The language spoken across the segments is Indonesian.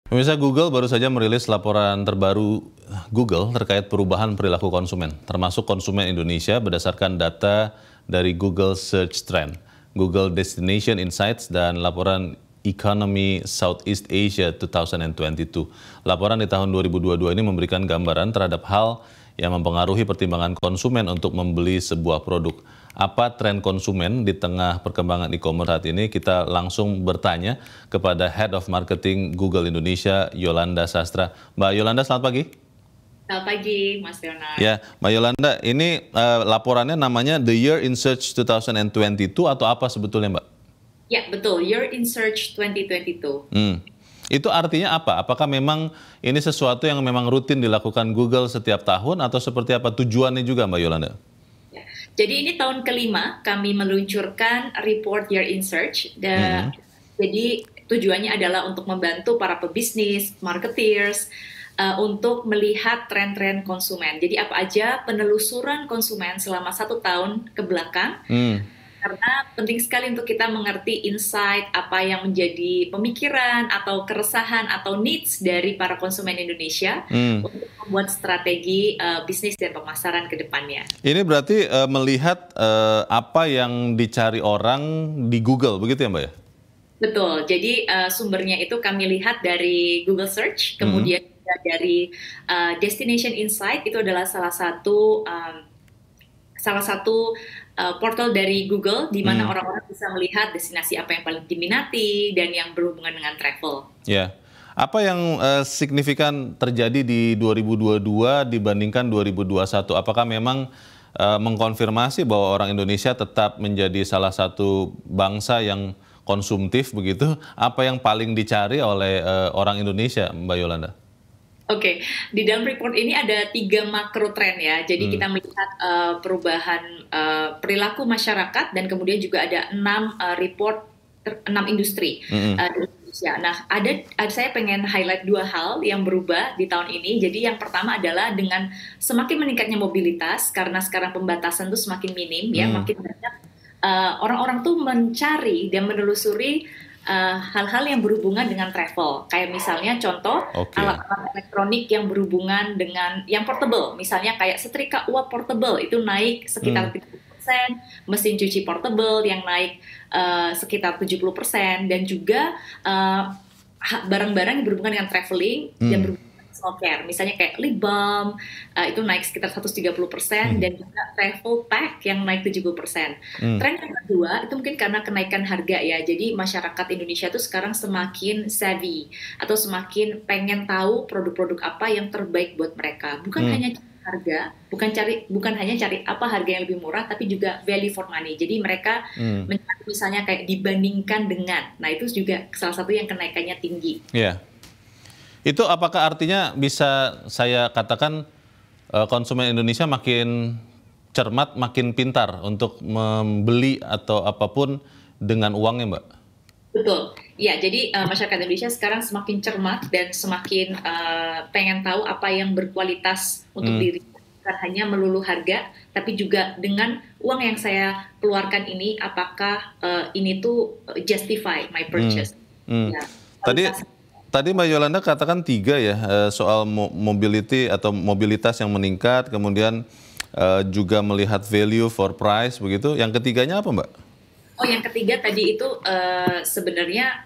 Pemirsa, Google baru saja merilis laporan terbaru Google terkait perubahan perilaku konsumen, termasuk konsumen Indonesia berdasarkan data dari Google Search Trend, Google Destination Insights, dan laporan Economy Southeast Asia 2022. Laporan di tahun 2022 ini memberikan gambaran terhadap hal yang mempengaruhi pertimbangan konsumen untuk membeli sebuah produk. Apa tren konsumen di tengah perkembangan e-commerce saat ini? Kita langsung bertanya kepada Head of Marketing Google Indonesia, Yolanda Sastra. Mbak Yolanda, selamat pagi. Selamat pagi, Mas Leonard. Ya, Mbak Yolanda, ini laporannya namanya The Year in Search 2022 atau apa sebetulnya, Mbak? Ya, betul. Year in Search 2022. Itu artinya apa? Apakah memang ini sesuatu yang memang rutin dilakukan Google setiap tahun atau seperti apa tujuannya juga, Mbak Yolanda? Ya. Jadi ini tahun kelima kami meluncurkan report Year in Search. Jadi tujuannya adalah untuk membantu para pebisnis, marketeers, untuk melihat tren-tren konsumen. Jadi apa aja penelusuran konsumen selama 1 tahun ke belakang. Karena penting sekali untuk kita mengerti insight apa yang menjadi pemikiran atau keresahan atau needs dari para konsumen Indonesia untuk membuat strategi bisnis dan pemasaran ke depannya. Ini berarti melihat apa yang dicari orang di Google, begitu ya Mbak ya? Betul, jadi sumbernya itu kami lihat dari Google Search, kemudian dari Destination Insight, itu adalah salah satu portal dari Google di mana orang-orang bisa melihat destinasi apa yang paling diminati dan yang berhubungan dengan travel. Ya, apa yang signifikan terjadi di 2022 dibandingkan 2021? Apakah memang mengkonfirmasi bahwa orang Indonesia tetap menjadi salah satu bangsa yang konsumtif begitu? Apa yang paling dicari oleh orang Indonesia, Mbak Yolanda? Oke, di dalam report ini ada 3 makro tren ya. Jadi kita melihat perubahan perilaku masyarakat dan kemudian juga ada 6 industri di Indonesia. Nah, saya pengen highlight 2 hal yang berubah di tahun ini. Jadi yang pertama adalah dengan semakin meningkatnya mobilitas karena sekarang pembatasan tuh semakin minim ya, makin banyak orang-orang tuh mencari dan menelusuri hal-hal yang berhubungan dengan travel, kayak misalnya contoh alat-alat elektronik yang berhubungan dengan yang portable, misalnya kayak setrika uap portable itu naik sekitar 30%, mesin cuci portable yang naik sekitar 70%, dan juga barang-barang yang berhubungan dengan traveling dan berhubungan care, misalnya kayak lip balm itu naik sekitar 130%, dan juga travel pack yang naik 70%. Tren yang kedua itu mungkin karena kenaikan harga ya, jadi masyarakat Indonesia itu sekarang semakin savvy atau semakin pengen tahu produk-produk apa yang terbaik buat mereka, bukan hanya harga, bukan hanya cari apa harga yang lebih murah, tapi juga value for money. Jadi mereka mencari misalnya kayak dibandingkan dengan, nah itu juga salah satu yang kenaikannya tinggi. Iya. Itu apakah artinya bisa saya katakan konsumen Indonesia makin cermat, makin pintar untuk membeli atau apapun dengan uangnya, Mbak? Betul, ya. Jadi masyarakat Indonesia sekarang semakin cermat dan semakin pengen tahu apa yang berkualitas untuk diri. Bukan hanya melulu harga, tapi juga dengan uang yang saya keluarkan ini, apakah ini tuh justify my purchase. Ya, Tadi Mbak Yolanda katakan 3 ya, soal mobility atau mobilitas yang meningkat, kemudian juga melihat value for price begitu. Yang ketiganya apa, Mbak? Oh, yang ketiga tadi itu sebenarnya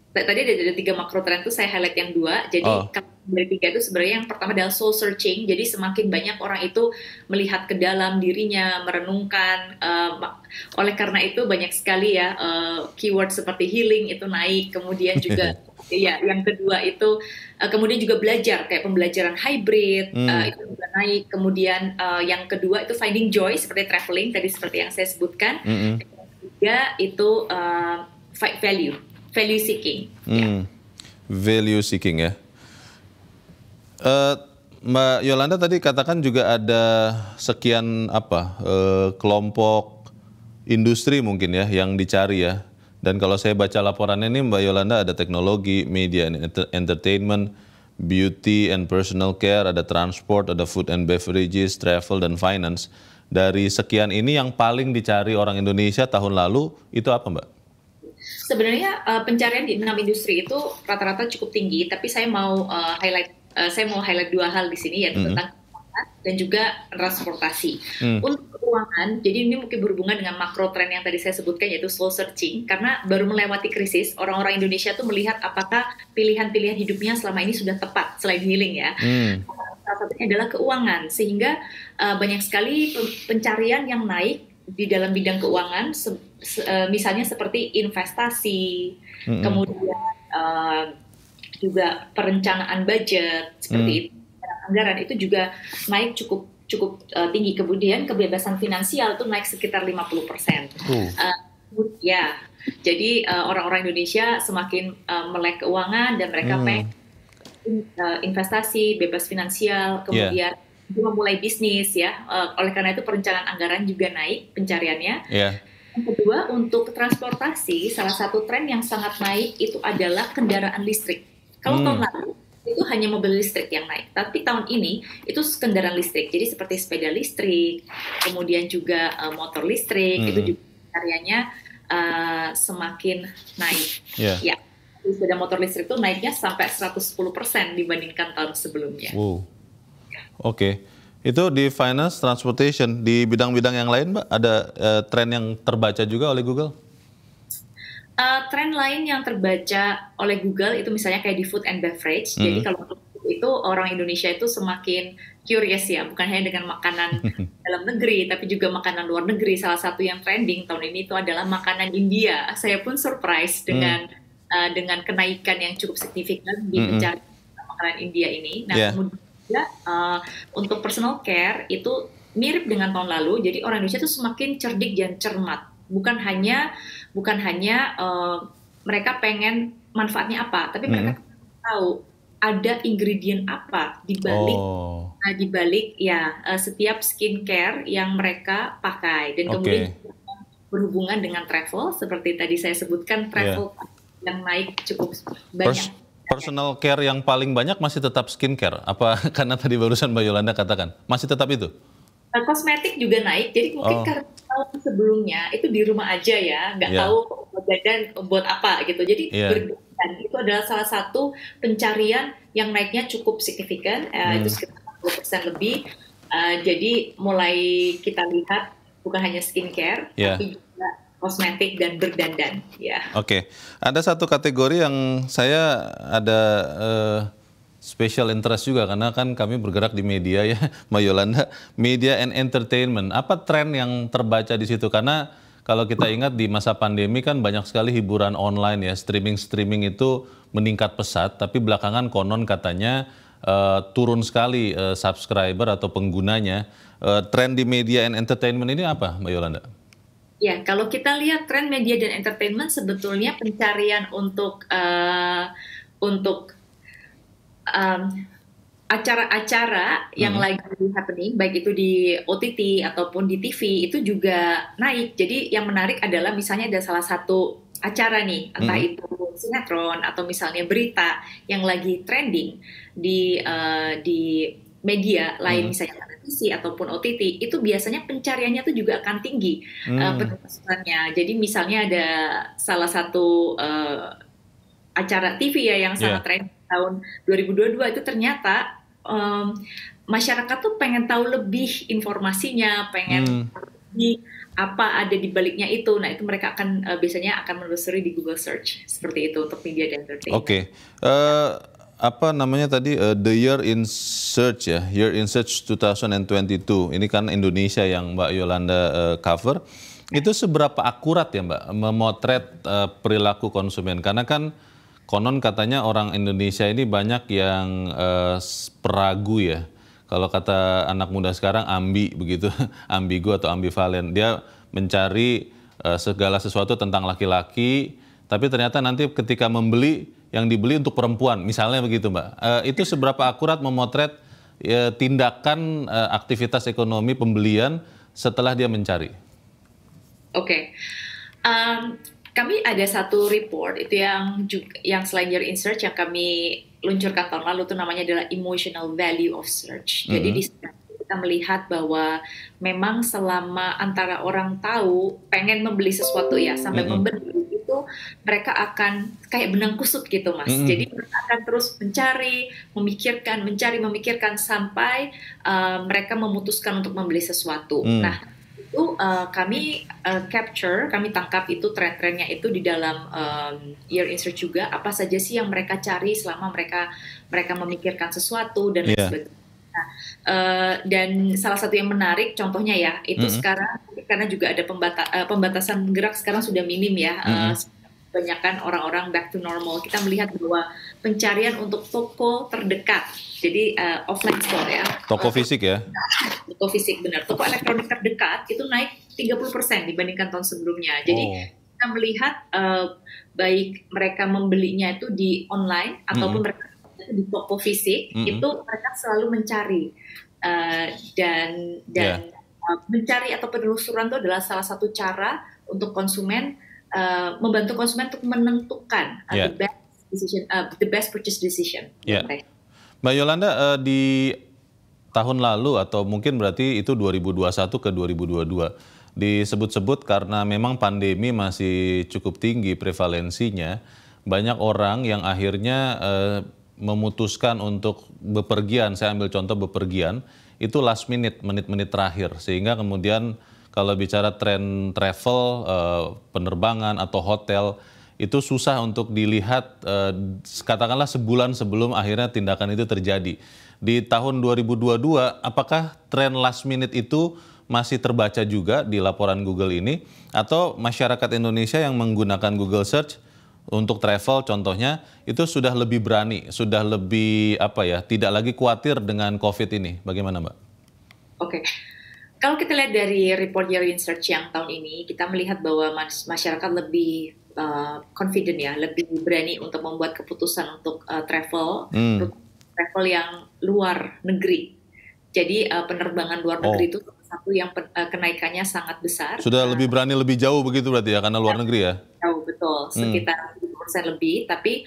tadi ada 3 makro trend itu saya highlight yang 2. Jadi dari 3 itu sebenarnya yang pertama adalah soul searching. Jadi semakin banyak orang itu melihat ke dalam dirinya, merenungkan. Oleh karena itu banyak sekali ya keyword seperti healing itu naik. Kemudian juga ya yang kedua itu kemudian juga belajar kayak pembelajaran hybrid itu juga naik. Kemudian yang kedua itu finding joy seperti traveling tadi seperti yang saya sebutkan. Yang ketiga itu value seeking. Value seeking ya. Mbak Yolanda tadi katakan juga ada sekian kelompok industri mungkin ya yang dicari ya. Dan kalau saya baca laporannya ini Mbak Yolanda ada teknologi, media and entertainment, beauty and personal care, ada transport, ada food and beverages, travel dan finance. Dari sekian ini yang paling dicari orang Indonesia tahun lalu itu apa, Mbak? Sebenarnya pencarian di 6 industri itu rata-rata cukup tinggi, tapi saya mau highlight dua hal di sini, yaitu tentang keuangan dan juga transportasi. Untuk keuangan, jadi ini mungkin berhubungan dengan makro trend yang tadi saya sebutkan, yaitu slow searching, karena baru melewati krisis, orang-orang Indonesia tuh melihat apakah pilihan-pilihan hidupnya selama ini sudah tepat selain healing ya. Salah satunya adalah keuangan, sehingga banyak sekali pencarian yang naik di dalam bidang keuangan, misalnya seperti investasi, kemudian juga perencanaan budget seperti itu, anggaran itu juga naik cukup tinggi. Kemudian kebebasan finansial itu naik sekitar 50%. Ya, jadi orang-orang Indonesia semakin melek keuangan dan mereka pengen investasi, bebas finansial, kemudian memulai bisnis ya. Oleh karena itu perencanaan anggaran juga naik pencariannya. Yang kedua, untuk transportasi, salah satu tren yang sangat naik itu adalah kendaraan listrik. Kalau tahun lalu itu hanya mobil listrik yang naik, tapi tahun ini itu kendaraan listrik. Jadi seperti sepeda listrik, kemudian juga motor listrik, itu juga pencariannya semakin naik. Ya, sepeda motor listrik itu naiknya sampai 110% dibandingkan tahun sebelumnya. Oke. Itu di finance, transportation, di bidang-bidang yang lain, Mbak, ada tren yang terbaca juga oleh Google? Tren lain yang terbaca oleh Google itu misalnya kayak di food and beverage. Jadi kalau itu orang Indonesia itu semakin curious ya, bukan hanya dengan makanan dalam negeri, tapi juga makanan luar negeri. Salah satu yang trending tahun ini itu adalah makanan India. Saya pun surprise dengan kenaikan yang cukup signifikan di pencarian makanan India ini. Nah, kemudian untuk personal care itu mirip dengan tahun lalu. Jadi orang Indonesia itu semakin cerdik dan cermat. Bukan hanya mereka pengen manfaatnya apa, tapi mereka tahu ada ingredient apa di balik setiap skincare yang mereka pakai. Dan kemudian berhubungan dengan travel, seperti tadi saya sebutkan, travel yang naik cukup banyak. Personal care yang paling banyak masih tetap skincare? Apa karena tadi barusan Mbak Yolanda katakan, masih tetap itu? Kosmetik juga naik, jadi mungkin karena tahun sebelumnya itu di rumah aja ya, nggak tahu badan buat apa gitu. Jadi bergantian, itu adalah salah satu pencarian yang naiknya cukup signifikan, itu sekitar 40% lebih. Jadi mulai kita lihat bukan hanya skincare, tapi juga kosmetik dan berdandan. Oke. Ada satu kategori yang saya ada special interest juga, karena kan kami bergerak di media ya, Mbak Yolanda, media and entertainment. Apa tren yang terbaca di situ? Karena kalau kita ingat di masa pandemi kan banyak sekali hiburan online ya, streaming itu meningkat pesat, tapi belakangan konon katanya turun sekali subscriber atau penggunanya. Tren di media and entertainment ini apa, Mbak Yolanda? Ya, kalau kita lihat tren media dan entertainment, sebetulnya pencarian untuk acara-acara yang lagi happening, baik itu di OTT ataupun di TV, itu juga naik. Jadi yang menarik adalah misalnya ada salah satu acara nih, entah itu sinetron atau misalnya berita yang lagi trending di media lain, misalnya televisi ataupun OTT, itu biasanya pencariannya tuh juga akan tinggi penontonnya. Jadi misalnya ada salah satu acara TV ya yang sangat trending tahun 2022 itu ternyata masyarakat tuh pengen tahu lebih informasinya, pengen lebih apa ada di baliknya itu. Nah, itu mereka akan biasanya akan menelusuri di Google Search seperti itu untuk media dan entertainment. Apa namanya tadi, the year in search ya, year in search 2022. Ini kan Indonesia yang Mbak Yolanda cover. Itu seberapa akurat ya Mbak memotret perilaku konsumen? Karena kan konon katanya orang Indonesia ini banyak yang peragu ya. Kalau kata anak muda sekarang ambi begitu, ambigu atau ambivalen. Dia mencari segala sesuatu tentang laki-laki, tapi ternyata nanti ketika membeli, yang dibeli untuk perempuan, misalnya begitu Mbak. Itu seberapa akurat memotret tindakan aktivitas ekonomi pembelian setelah dia mencari? Oke. Kami ada satu report itu yang selain Year in Search yang kami luncurkan tahun lalu, itu namanya adalah Emotional Value of Search. Jadi di sana kita melihat bahwa memang selama antara orang tahu pengen membeli sesuatu ya sampai membeli, itu mereka akan kayak benang kusut gitu, Mas. Jadi mereka akan terus mencari, memikirkan sampai mereka memutuskan untuk membeli sesuatu. Nah, itu kami kami tangkap itu tren-trennya itu di dalam Year in Search juga, apa saja sih yang mereka cari selama mereka memikirkan sesuatu dan lain sebagainya. Nah, dan salah satu yang menarik contohnya ya itu sekarang karena juga ada pembatasan gerak sekarang sudah minim ya, kebanyakan orang-orang back to normal. Kita melihat bahwa pencarian untuk toko terdekat, jadi offline store ya, toko fisik ya, toko fisik benar, toko elektronik terdekat itu naik 30% dibandingkan tahun sebelumnya. Jadi kita melihat baik mereka membelinya itu di online ataupun mereka di toko fisik, itu mereka selalu mencari dan mencari atau penelusuran itu adalah salah satu cara untuk konsumen, membantu konsumen untuk menentukan the best purchase decision. Mbak Yolanda, di tahun lalu atau mungkin berarti itu 2021 ke 2022 disebut-sebut karena memang pandemi masih cukup tinggi prevalensinya, banyak orang yang akhirnya memutuskan untuk bepergian. Saya ambil contoh bepergian, itu last minute, menit-menit terakhir. Sehingga kemudian kalau bicara tren travel, penerbangan atau hotel, itu susah untuk dilihat katakanlah sebulan sebelum akhirnya tindakan itu terjadi. Di tahun 2022, apakah tren last minute itu masih terbaca juga di laporan Google ini? Atau masyarakat Indonesia yang menggunakan Google Search untuk travel contohnya itu sudah lebih berani, sudah lebih tidak lagi khawatir dengan COVID ini. Bagaimana, Mbak? Oke. Kalau kita lihat dari report Year in Search yang tahun ini, kita melihat bahwa masyarakat lebih confident ya, lebih berani untuk membuat keputusan untuk travel yang luar negeri. Jadi penerbangan luar negeri itu satu yang kenaikannya sangat besar. Sudah lebih berani lebih jauh begitu berarti ya, karena luar negeri ya? Jauh, betul. Sekitar 10% lebih. Tapi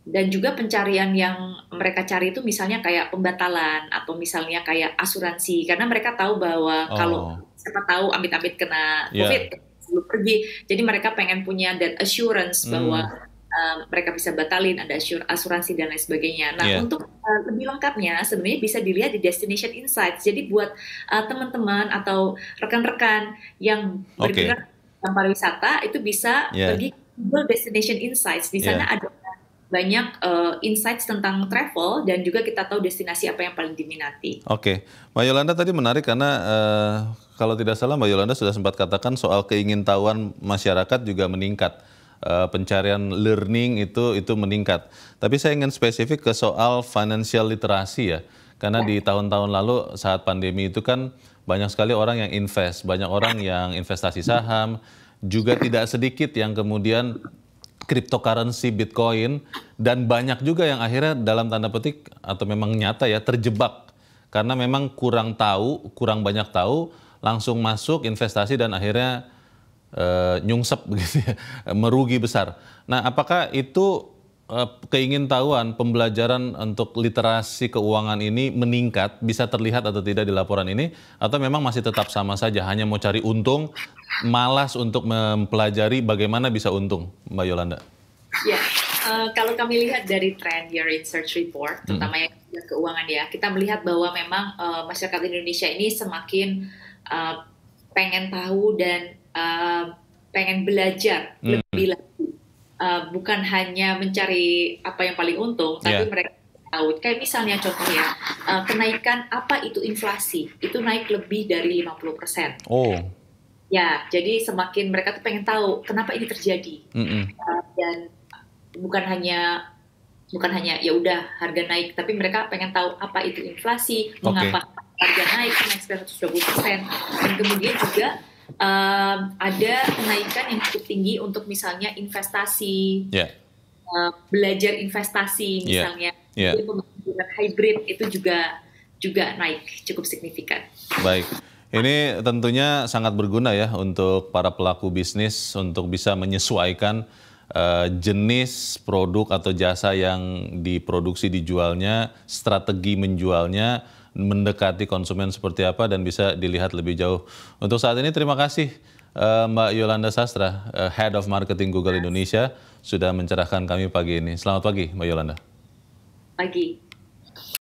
dan juga pencarian yang mereka cari itu misalnya kayak pembatalan atau misalnya kayak asuransi. Karena mereka tahu bahwa kalau siapa tahu amit-amit kena COVID, sebelum pergi. Jadi mereka pengen punya that assurance bahwa mereka bisa batalin, ada asuransi dan lain sebagainya. Nah, untuk lebih lengkapnya sebenarnya bisa dilihat di Destination Insights. Jadi buat teman-teman atau rekan-rekan yang bergerak dalam pariwisata itu bisa pergi ke Google Destination Insights. Di sana ada banyak insights tentang travel dan juga kita tahu destinasi apa yang paling diminati. Mbak Yolanda tadi menarik karena kalau tidak salah Mbak Yolanda sudah sempat katakan soal keingintahuan masyarakat juga meningkat. Pencarian learning itu meningkat. Tapi saya ingin spesifik ke soal financial literacy ya. Karena di tahun-tahun lalu saat pandemi itu kan banyak sekali orang yang invest, banyak orang yang investasi saham, juga tidak sedikit yang kemudian cryptocurrency, Bitcoin, dan banyak juga yang akhirnya dalam tanda petik atau memang nyata ya terjebak. Karena memang kurang banyak tahu, langsung masuk investasi dan akhirnya nyungsep begitu ya, merugi besar. Nah, apakah itu keingintahuan pembelajaran untuk literasi keuangan ini meningkat, bisa terlihat atau tidak di laporan ini, atau memang masih tetap sama saja, hanya mau cari untung, malas untuk mempelajari bagaimana bisa untung, Mbak Yolanda? Ya, kalau kami lihat dari tren Year in Search Report, terutama yang keuangan ya, kita melihat bahwa memang masyarakat Indonesia ini semakin pengen tahu dan pengen belajar lebih lagi, bukan hanya mencari apa yang paling untung, tapi mereka tahu. Kayak misalnya contohnya kenaikan apa itu inflasi, itu naik lebih dari 50%. Ya, jadi semakin mereka tuh pengen tahu kenapa ini terjadi, dan bukan hanya ya udah harga naik, tapi mereka pengen tahu apa itu inflasi, mengapa harga naik sekitar 120%, dan kemudian juga ada kenaikan yang cukup tinggi untuk misalnya investasi, belajar investasi misalnya, pembayaran hybrid itu juga naik cukup signifikan. Baik, ini tentunya sangat berguna ya untuk para pelaku bisnis untuk bisa menyesuaikan jenis produk atau jasa yang diproduksi dijualnya, strategi menjualnya, mendekati konsumen seperti apa dan bisa dilihat lebih jauh. Untuk saat ini terima kasih Mbak Yolanda Sastra, Head of Marketing Google Indonesia, sudah mencerahkan kami pagi ini. Selamat pagi, Mbak Yolanda. Pagi.